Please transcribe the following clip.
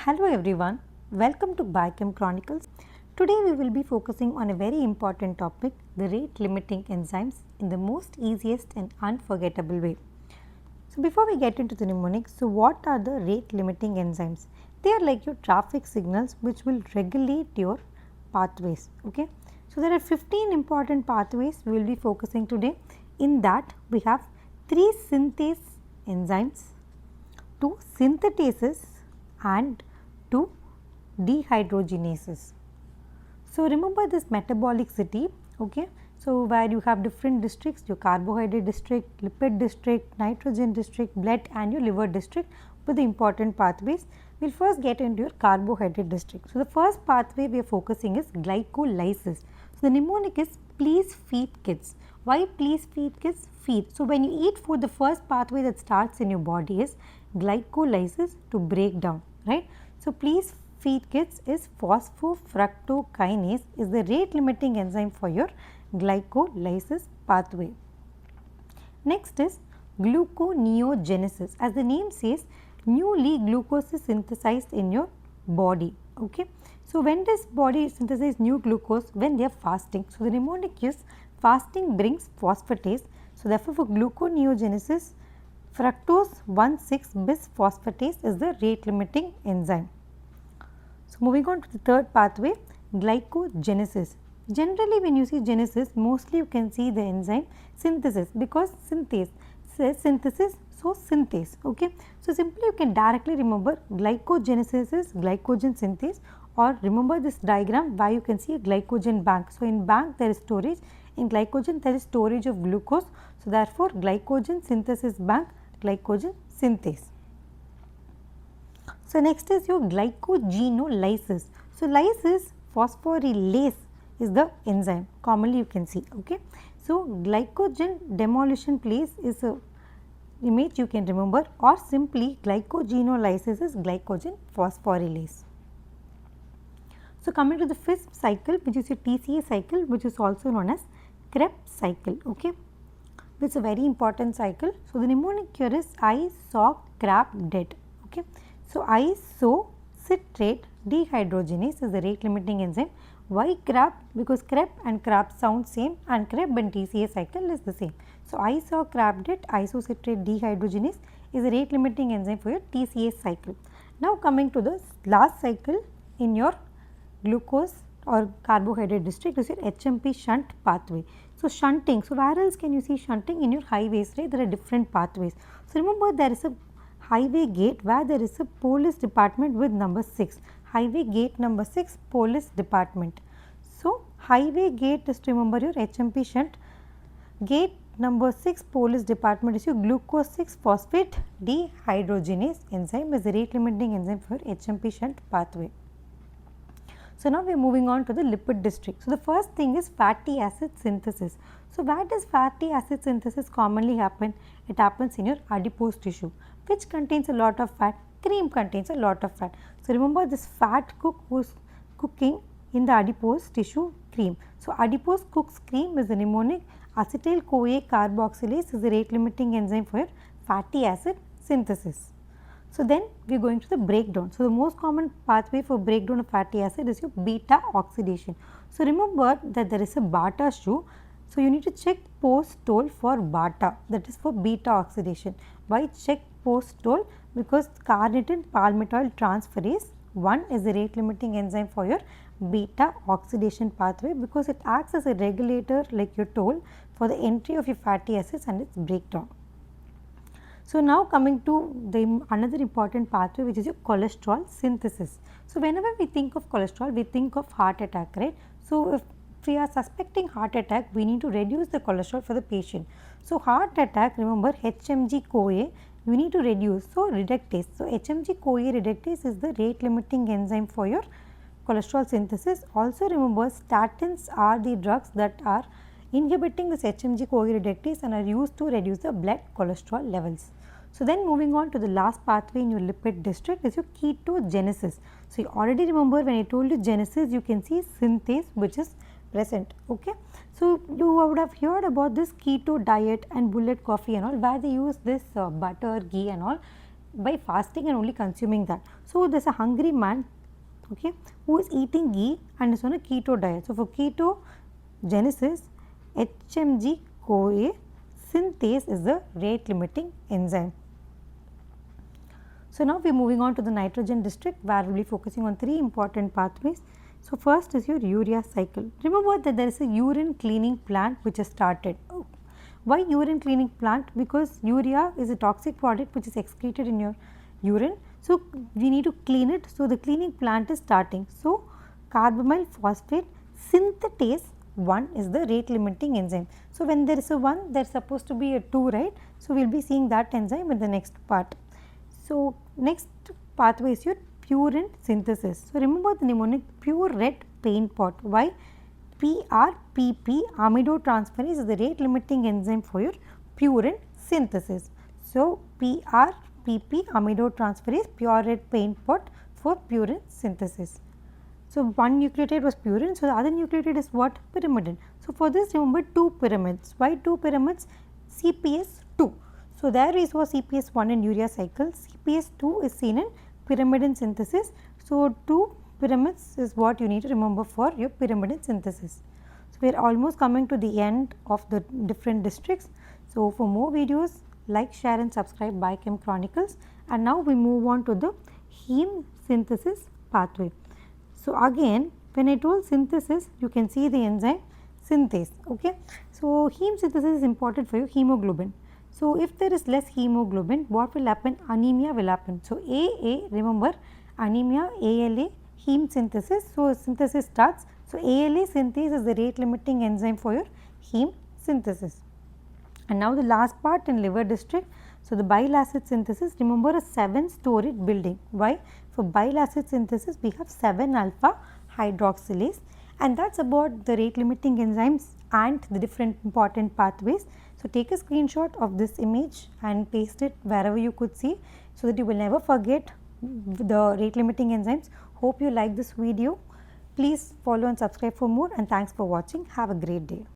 Hello everyone, welcome to Biochem Chronicles. Today we will be focusing on a very important topic, the rate limiting enzymes in the most easiest and unforgettable way. So before we get into the mnemonics, so what are the rate limiting enzymes? They are like your traffic signals which will regulate your pathways. Okay. So there are 15 important pathways we will be focusing today. In that we have 3 synthase enzymes, 2 synthetases and 2 dehydrogenases. So remember this metabolic city, okay. So where you have different districts, your carbohydrate district, lipid district, nitrogen district, blood and your liver district with the important pathways. We will first get into your carbohydrate district. So the first pathway we are focusing is glycolysis. So the mnemonic is please feed kids. Why please feed kids? Feed. So when you eat food, the first pathway that starts in your body is glycolysis, to break down, right. So please feed kids is phosphofructokinase is the rate limiting enzyme for your glycolysis pathway. Next is gluconeogenesis. As the name says, newly glucose is synthesized in your body. Okay. So when does body synthesize new glucose? When they are fasting. So the mnemonic is fasting brings phosphatase. So therefore for gluconeogenesis, fructose 1,6-bisphosphatase is the rate limiting enzyme. So moving on to the third pathway, glycogenesis. Generally when you see genesis, mostly you can see the enzyme synthesis, because synthase says synthesis, so synthase. Okay. So simply you can directly remember glycogenesis is glycogen synthase, or remember this diagram where you can see a glycogen bank. So in bank there is storage, in glycogen there is storage of glucose. So therefore glycogen synthesis bank, glycogen synthase. So next is your glycogenolysis. So lysis, phosphorylase is the enzyme commonly you can see. Okay. So glycogen demolition place is a image you can remember, or simply glycogenolysis is glycogen phosphorylase. So coming to the fifth cycle, which is your TCA cycle, which is also known as Krebs cycle. Okay. Which is a very important cycle. So the mnemonic here is I saw crab dead. Okay. So isocitrate dehydrogenase is the rate limiting enzyme. Why crab? Because crab and crab sound same, and crab and TCA cycle is the same. So I saw crab dead, isocitrate dehydrogenase is a rate limiting enzyme for your TCA cycle. Now coming to the last cycle in your glucose or carbohydrate district is your HMP shunt pathway. So shunting, so where else can you see shunting? In your highways, right? There are different pathways. So remember there is a highway gate where there is a police department with number 6, highway gate number 6, police department. So highway gate is to remember your HMP shunt, gate number 6 police department is your glucose 6 phosphate dehydrogenase enzyme is the rate limiting enzyme for HMP shunt pathway. So now we are moving on to the lipid district. So the first thing is fatty acid synthesis. So where does fatty acid synthesis commonly happen? It happens in your adipose tissue, which contains a lot of fat. Cream contains a lot of fat. So remember this fat cook who's cooking in the adipose tissue cream. So adipose cooks cream is the mnemonic. Acetyl CoA carboxylase is the rate limiting enzyme for your fatty acid synthesis. So then we are going to the breakdown. So the most common pathway for breakdown of fatty acid is your beta oxidation. So remember that there is a Bata shoe. So you need to check post-toll for Bata, that is for beta oxidation. Why check post-toll? Because carnitine palmitoyl transferase 1 is the rate limiting enzyme for your beta oxidation pathway, because it acts as a regulator like your toll for the entry of your fatty acids and its breakdown. So now coming to the another important pathway, which is your cholesterol synthesis. So whenever we think of cholesterol, we think of heart attack, right? So if we are suspecting heart attack, we need to reduce the cholesterol for the patient. So heart attack, remember HMG-CoA, we need to reduce. So reductase. So HMG-CoA reductase is the rate limiting enzyme for your cholesterol synthesis. Also remember statins are the drugs that are inhibiting this HMG-CoA reductase and are used to reduce the blood cholesterol levels. So then moving on to the last pathway in your lipid district is your ketogenesis. So you already remember when I told you genesis, you can see synthase which is present. Okay. So you would have heard about this keto diet and bullet coffee and all, where they use this butter, ghee and all. by fasting and only consuming that. So, there is a hungry man, okay, who is eating ghee and is on a keto diet. So, for ketogenesis, HMG CoA synthase is the rate limiting enzyme. So, now we are moving on to the nitrogen district, where we will be focusing on 3 important pathways. So, first is your urea cycle. Remember that there is a urine cleaning plant which has started. Why urine cleaning plant? Because urea is a toxic product which is excreted in your urine. So, we need to clean it. So, the cleaning plant is starting. So, carbamyl phosphate synthetase 1 is the rate limiting enzyme. So, when there is a 1, there is supposed to be a 2, right. So, we will be seeing that enzyme in the next part. So, next pathway is your purine synthesis. So, remember the mnemonic pure red paint pot. Why? PRPP amidotransferase is the rate limiting enzyme for your purine synthesis. So, PRPP amidotransferase pure red paint pot for purine synthesis. So, one nucleotide was purine. So, the other nucleotide is what? Pyrimidine. So, for this remember 2 pyramids. Why 2 pyramids? CPS2. So, there is was CPS1 in urea cycle, CPS2 is seen in pyrimidine synthesis. So, 2 pyramids is what you need to remember for your pyrimidine synthesis. So, we are almost coming to the end of the different districts. So, for more videos, like, share and subscribe Biochem Chronicles, and now we move on to the heme synthesis pathway. So, again when I told synthesis, you can see the enzyme synthase. Okay. So, heme synthesis is important for your hemoglobin. So, if there is less hemoglobin, what will happen? Anemia will happen. So, AA, remember anemia, ALA, heme synthesis. So, synthesis starts. So, ALA synthase is the rate limiting enzyme for your heme synthesis. And now the last part in liver district. So, the bile acid synthesis, remember a 7-storied building. Why? For bile acid synthesis, we have 7-alpha hydroxylase, and that is about the rate limiting enzymes and the different important pathways. So, take a screenshot of this image and paste it wherever you could see, so that you will never forget the rate limiting enzymes. Hope you like this video. Please follow and subscribe for more, and thanks for watching. Have a great day.